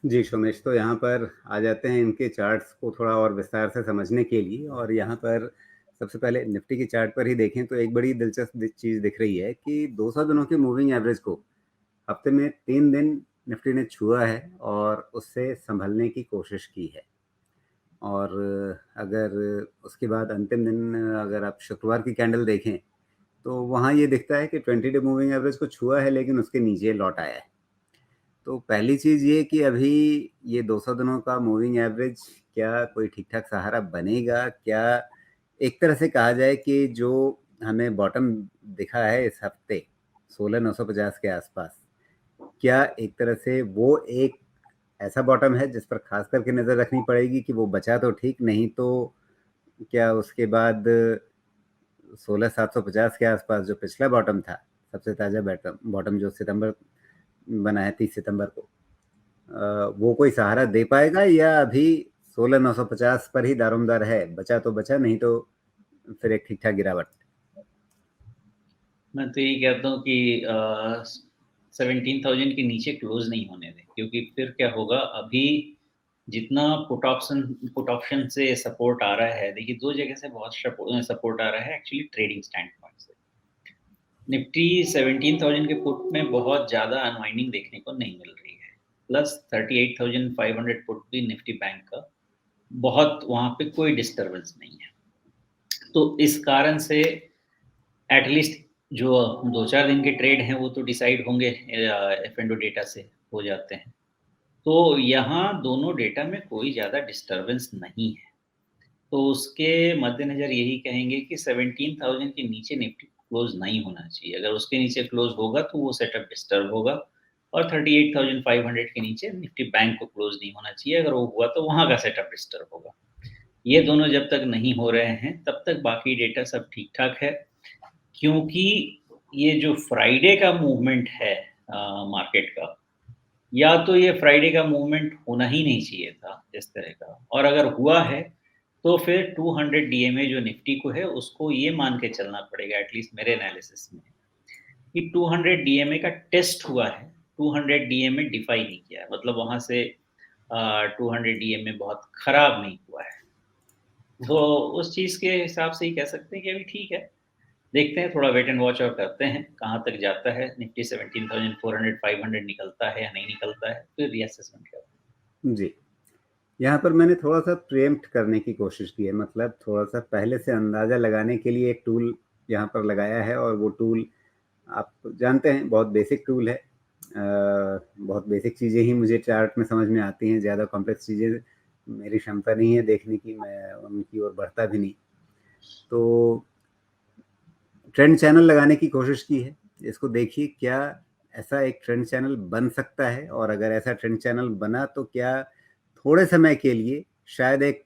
जी, सोमेश, तो यहाँ पर आ जाते हैं इनके चार्ट्स को थोड़ा और विस्तार से समझने के लिए। और यहाँ पर सबसे पहले निफ्टी की चार्ट पर ही देखें तो एक बड़ी दिलचस्प चीज़ दिख रही है कि 200 दिनों की मूविंग एवरेज को हफ्ते में 3 दिन निफ्टी ने छुआ है और उससे संभलने की कोशिश की है। और अगर उसके बाद अंतिम दिन अगर आप शुक्रवार की कैंडल देखें तो वहाँ ये दिखता है कि 20 डे मूविंग एवरेज को छुआ है लेकिन उसके नीचे लौट आया है। तो पहली चीज़ ये कि अभी ये 200 दिनों का मूविंग एवरेज क्या कोई ठीक-ठाक सहारा बनेगा? क्या एक तरह से कहा जाए कि जो हमें बॉटम दिखा है इस हफ्ते 16,950 के आसपास, क्या एक तरह से वो एक ऐसा बॉटम है जिस पर खास करके नज़र रखनी पड़ेगी कि वो बचा तो ठीक, नहीं तो क्या उसके बाद 16,750 के आसपास जो पिछला बॉटम था, सबसे ताज़ा बॉटम जो सितंबर बना है 30 सितंबर को, वो कोई सहारा दे पाएगा या अभी 16,950 पर ही दारोमदार है? बचा तो बचा, नहीं तो फिर एक ठीक-ठाक गिरावट। मैं तो यही कहता हूँ कि 17,000 के नीचे क्लोज नहीं होने दें, क्योंकि फिर क्या होगा, अभी जितना पुट ऑप्शन से सपोर्ट आ रहा है, देखिए 2 जगह से बहुत सपोर्ट आ रहा है एक्चुअली ट्रेडिंग स्टैंड पॉइंट से। निफ्टी 17,000 के पुट में बहुत ज़्यादा अनवाइंडिंग देखने को नहीं मिल रही है। प्लस 38,500 पुट भी निफ्टी बैंक का, बहुत वहाँ पे कोई डिस्टर्बेंस नहीं है। तो इस कारण से एटलीस्ट जो 2-4 दिन के ट्रेड हैं वो तो डिसाइड होंगे, एफ-एंडो डेटा से हो जाते हैं। तो यहाँ दोनों डेटा में कोई ज़्यादा डिस्टर्बेंस नहीं है। तो उसके मद्देनज़र यही कहेंगे कि 17,000 के नीचे निफ्टी क्लोज़ नहीं होना चाहिए। अगर उसके नीचे क्लोज़ होगा तो वो सेटअप डिस्टर्ब होगा, और 38,500 के नीचे निफ्टी बैंक को क्लोज़ नहीं होना चाहिए। अगर वो हुआ तो वहाँ का सेटअप डिस्टर्ब होगा। ये दोनों जब तक नहीं हो रहे हैं तब तक बाकी डेटा सब ठीक-ठाक है। क्योंकि ये जो फ्राइडे का मूवमेंट है मार्केट का, या तो ये फ्राइडे का मूवमेंट होना ही नहीं चाहिए था इस तरह का, और अगर हुआ है तो फिर 200 डीएमए जो निफ्टी को है उसको ये मान के चलना पड़ेगा, एटलीस्ट मेरे एनालिसिस में, कि 200 डीएमए का टेस्ट हुआ है, 200 डीएमए डिफाई नहीं किया है, मतलब वहां से 200 डीएमए बहुत खराब नहीं हुआ है। तो उस चीज के हिसाब से ही कह सकते हैं कि अभी ठीक है। देखते हैं, थोड़ा वेट एंड वॉच और करते हैं कहाँ तक जाता है। निफ्टी 17,400 500 निकलता है या नहीं निकलता है, फिर रीअसेसमेंट करते जी। यहाँ पर मैंने थोड़ा-सा प्रीएम्प्ट करने की कोशिश की है, मतलब थोड़ा-सा पहले से अंदाज़ा लगाने के लिए एक टूल यहाँ पर लगाया है। और वो टूल आप जानते हैं बहुत बेसिक टूल है। बहुत बेसिक चीज़ें ही मुझे चार्ट में समझ में आती हैं, ज़्यादा कॉम्प्लेक्स चीज़ें मेरी क्षमता नहीं है देखने की, मैं उनकी ओर बढ़ता भी नहीं। तो ट्रेंड चैनल लगाने की कोशिश की है। इसको देखिए क्या ऐसा एक ट्रेंड चैनल बन सकता है, और अगर ऐसा ट्रेंड चैनल बना तो क्या थोड़े समय के लिए शायद एक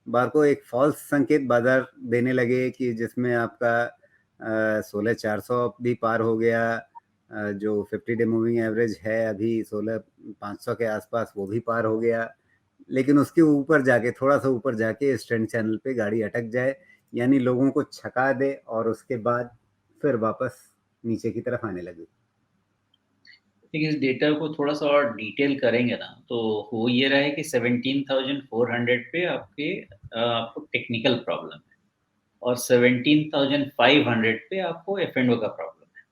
बार को एक फ़ॉल्स संकेत बाज़ार देने लगे कि जिसमें आपका 16,400 भी पार हो गया, जो 50 डे मूविंग एवरेज है अभी 16,500 के आसपास, वो भी पार हो गया। लेकिन उसके ऊपर जाके, थोड़ा-सा ऊपर जाके इस ट्रेंड चैनल पे गाड़ी अटक जाए, यानी लोगों को छका दे और उसके बाद फिर वापस नीचे की तरफ आने लगे। हैं। इस डेटा को थोड़ा सा और डिटेल करेंगे ना, तो हो ये रहा है कि 17,400 पे आपको टेक्निकल प्रॉब्लम है, और 17,500 पे आपको एफ एंड ओ का प्रॉब्लम है।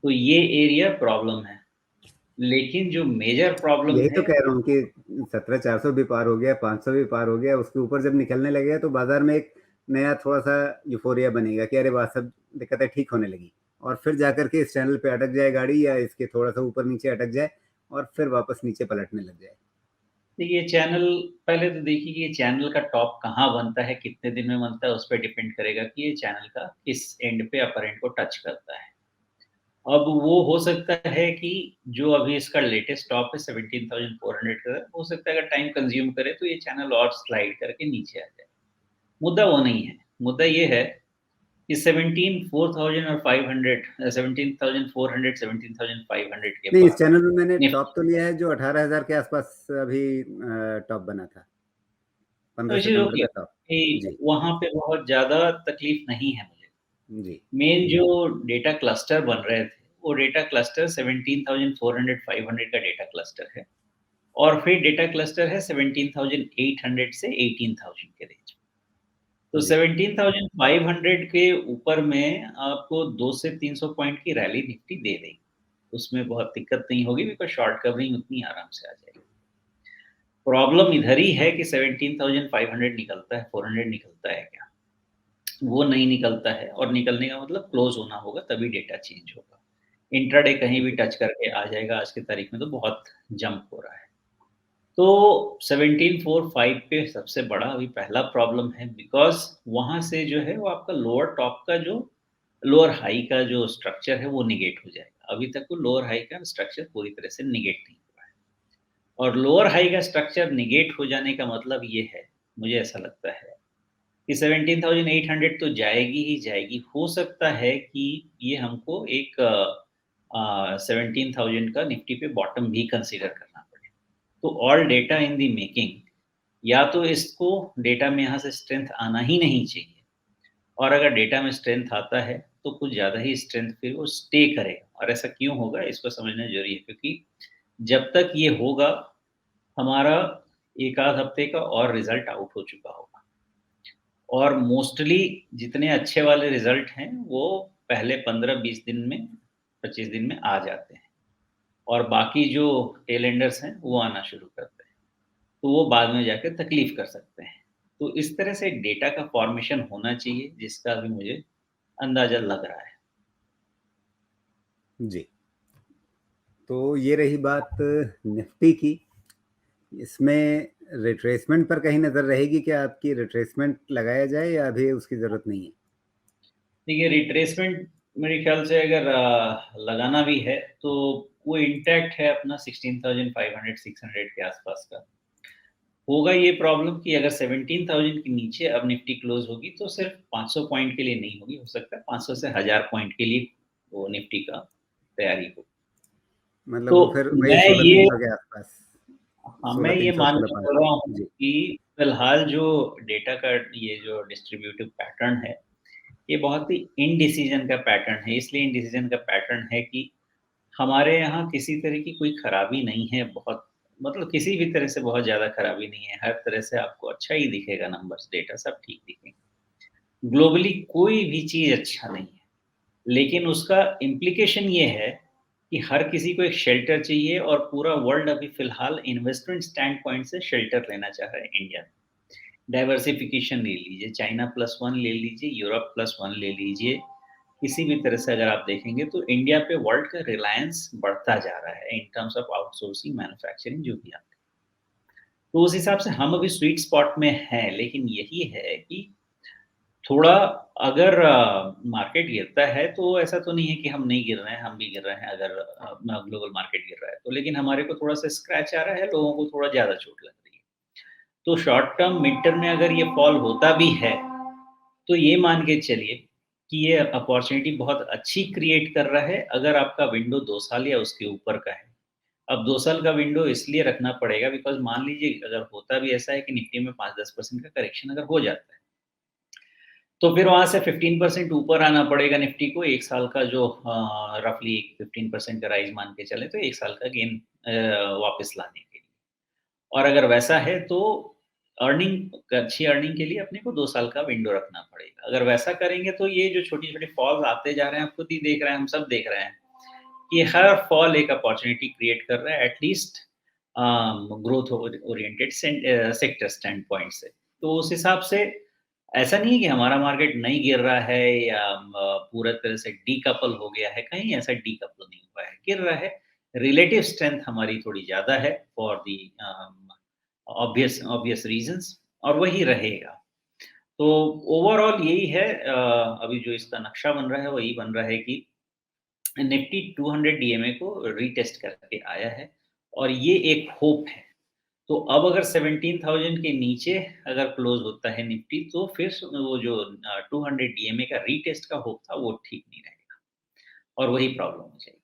तो ये एरिया प्रॉब्लम है, लेकिन जो मेजर प्रॉब्लम यही तो है कह रहा हूँ कि 17,400 भी पार हो गया, 500 भी पार हो गया, उसके ऊपर जब निकलने लगेगा तो बाजार में एक नया थोड़ा-सा यूफ़ोरिया बनेगा कि अरे वाह! सब दिक्कतें ठीक होने लगी। और फिर जाकर के इस चैनल पे अटक जाए गाड़ी, या इसके थोड़ा-सा ऊपर-नीचे अटक जाए और फिर वापस नीचे पलटने लग जाए। देखिए चैनल, पहले तो देखिए कि ये चैनल का टॉप कहाँ बनता है, कितने दिन में बनता है, उस पे डिपेंड करेगा कि ये चैनल का किस एंड पे अपर एंड को टच करता है। अब वो हो सकता है कि जो अभी इसका लेटेस्ट टॉप है 17,400 का, हो सकता है अगर टाइम कंज्यूम करे तो ये चैनल और स्लाइड करके नीचे आ जाए। मुद्दा वो नहीं है, मुद्दा ये है कि 17,400 और 500, 17,400 17,500 के नहीं, इस बाद चैनल में मैंने टॉप निफ्टी, तो लिया है जो 18,000 के आसपास अभी टॉप बना था, 15 चीज़ सितंबर ओके का टॉप। कि जी, वहाँ पे बहुत ज़्यादा तकलीफ नहीं है मुझे। जी। मेन जो डेटा क्लस्टर बन रहे थे, वो डेटा क्लस्टर 17,400 500 का डेटा क्लस्टर है। और फिर डेटा क्लस्टर है 17,800 से 18,000 के रेंज में। तो जी, 17,500 के ऊपर में आपको 2 से 300 पॉइंट की रैली निफ्टी दे देगी। उसमें बहुत दिक्कत नहीं होगी बिकॉज़ शॉर्ट कवरिंग उतनी आराम से आ जाएगी। प्रॉब्लम इधर ही है कि 17,500 निकलता है, 400 निकलता है क्या? वो नहीं निकलता है और निकलने का मतलब क्लोज़ होना होगा तभी डेटा चेंज होगा। इंट्राडे कहीं भी जी, टच करके आ जाएगा आज की तारीख में तो बहुत जंप हो रहा है। तो 1745 पे सबसे बड़ा अभी पहला प्रॉब्लम है बिकॉज़ वहाँ से जो है वो आपका लोअर टॉप का जो लोअर हाई का जो स्ट्रक्चर है वो नेगेट हो जाएगा। अभी तक वो लोअर हाई का स्ट्रक्चर पूरी तरह से नेगेट नहीं हुआ है। और लोअर हाई का स्ट्रक्चर नेगेट हो जाने का मतलब ये है, मुझे ऐसा लगता है कि 17,800 तो जाएगी ही जाएगी। हो सकता है कि ये हमको एक 17,000 का निफ्टी पे बॉटम भी कंसीडर करना पड़े। तो all data in the making या तो इसको डेटा में यहाँ से स्ट्रेंथ आना ही नहीं चाहिए और अगर डेटा में स्ट्रेंथ आता है, तो कुछ ज़्यादा ही स्ट्रेंथ फिर वो स्टे करेगा और ऐसा क्यों होगा इसको समझना ज़रूरी है क्योंकि जब तक ये होगा, हमारा 1 आध हफ्ते का और रिज़ल्ट आउट हो चुका होगा। और मोस्टली जितने अच्छे वाले रिज़ल्ट हैं, वो पहले 15-20 दिन में, 25 दिन में आ जाते हैं और बाकी जो टेल एंडर्स हैं, वो आना शुरू करते हैं। तो वो बाद में जाके तकलीफ़ कर सकते हैं। तो इस तरह से डेटा का फ़ॉर्मेशन होना चाहिए, जिसका अभी मुझे अंदाज़ा लग रहा है। जी। तो ये रही बात निफ्टी की। इसमें रिट्रेसमेंट पर कहीं नज़र रहेगी क्या आपकी? रिट्रेसमेंट लगाया जाए या अभी उसकी ज़रूरत नहीं है? देखिए रिट्रेसमेंट मेरे ख़्याल से अगर लगाना भी है, तो वो इंटैक्ट है अपना 16,500 600 के आस-पास का। होगा ये प्रॉब्लम कि अगर 17,000 के नीचे अब निफ्टी क्लोज़ होगी तो सिर्फ़ 500 पॉइंट के लिए नहीं होगी, हो सकता है 500 से 1000 पॉइंट के लिए वो निफ्टी का तैयारी हो। मतलब तो वो फिर वही मैं ये 16,300 के आसपास, हाँ, मैं ये 16,300 मान के चल रहा 16,500। हूँ जी, कि फिलहाल जो डेटा का ये जो डिस्ट्रीब्यूटिव पैटर्न है, ये बहुत ही इनडिसिज़न का पैटर्न है। इसलिए इनडिसिज़न का पैटर्न है कि हमारे यहाँ किसी तरह की कोई खराबी नहीं है, बहुत मतलब किसी भी तरह से बहुत ज़्यादा खराबी नहीं है, हर तरह से आपको अच्छा ही दिखेगा नंबर्स, डेटा सब ठीक दिखेंगे। ग्लोबली कोई भी चीज़ अच्छा नहीं है, लेकिन उसका इम्प्लीकेशन ये है कि हर किसी को एक शेल्टर चाहिए और पूरा वर्ल्ड अभी फ़िलहाल इन्वेस्टमेंट स्टैंड पॉइंट से शेल्टर लेना चाह रहा है इंडिया में। डाइवर्सिफ़िकेशन ले लीजिए, चाइना प्लस वन ले लीजिए, यूरोप प्लस वन ले लीजिए, किसी भी तरह से अगर आप देखेंगे तो इंडिया पे वर्ल्ड का रिलायंस बढ़ता जा रहा है in terms of outsourcing, manufacturing जो भी आप तो उस हिसाब से हम अभी स्वीट स्पॉट में हैं, लेकिन यही है कि थोड़ा अगर मार्केट गिरता है तो ऐसा तो नहीं है कि हम नहीं गिर रहे हैं, हम भी गिर रहे हैं अगर ग्लोबल मार्केट गिर रहा है तो, लेकिन हमारे को थोड़ा-सा स्क्रैच आ रहा है, लोगों को थोड़ा ज़्यादा चोट लग रही है। तो शॉर्ट टर्म, मिड टर्म में अगर ये फॉल होता भी है, तो ये मान के चलिए कि ये अपॉर्च्युनिटी बहुत अच्छी क्रिएट कर रहा है, अगर आपका विंडो 2 साल या उसके ऊपर का है। अब 2 साल का विंडो इसलिए रखना पड़ेगा बिकॉज़ मान लीजिए अगर होता भी ऐसा है कि निफ्टी में 5-10% का करेक्शन अगर हो जाता है, तो फिर वहाँ से 15% ऊपर आना पड़ेगा निफ्टी को 1 साल का जो रफ़ली 15% का राइज़ मान के चलें तो 1 साल का गेन वापस लाने के लिए। और अगर वैसा है तो अच्छी अर्निंग के लिए अपने को 2 साल का विंडो रखना पड़ेगा। अगर वैसा करेंगे तो ये जो छोटी-छोटी फॉल्स आते जा रहे हैं, आप खुद ही देख रहे हैं, हम सब देख रहे हैं, कि हर फॉल एक अपॉर्च्युनिटी क्रिएट कर रहा है at least growth oriented sector stand point से। तो उस हिसाब से ऐसा नहीं है कि हमारा मार्केट नहीं गिर रहा है या पूरा तरह से डीकपल हो गया है, कहीं ऐसा डीकपल नहीं हुआ है, गिर रहा है। रिलेटिव स्ट्रेंथ हमारी थोड़ी ज़्यादा है for the obvious obvious reasons और वही रहेगा। तो ओवरऑल यही है अभी जो इसका नक्शा बन रहा है, वही बन रहा है कि निफ्टी 200 डीएमए को रीटेस्ट करके आया है और ये एक होप है। तो अब अगर 17,000 के नीचे अगर क्लोज़ होता है निफ्टी तो फिर वो जो 200 डीएमए का रीटेस्ट का होप था वो ठीक नहीं रहेगा और वही प्रॉब्लम हो जाएगी।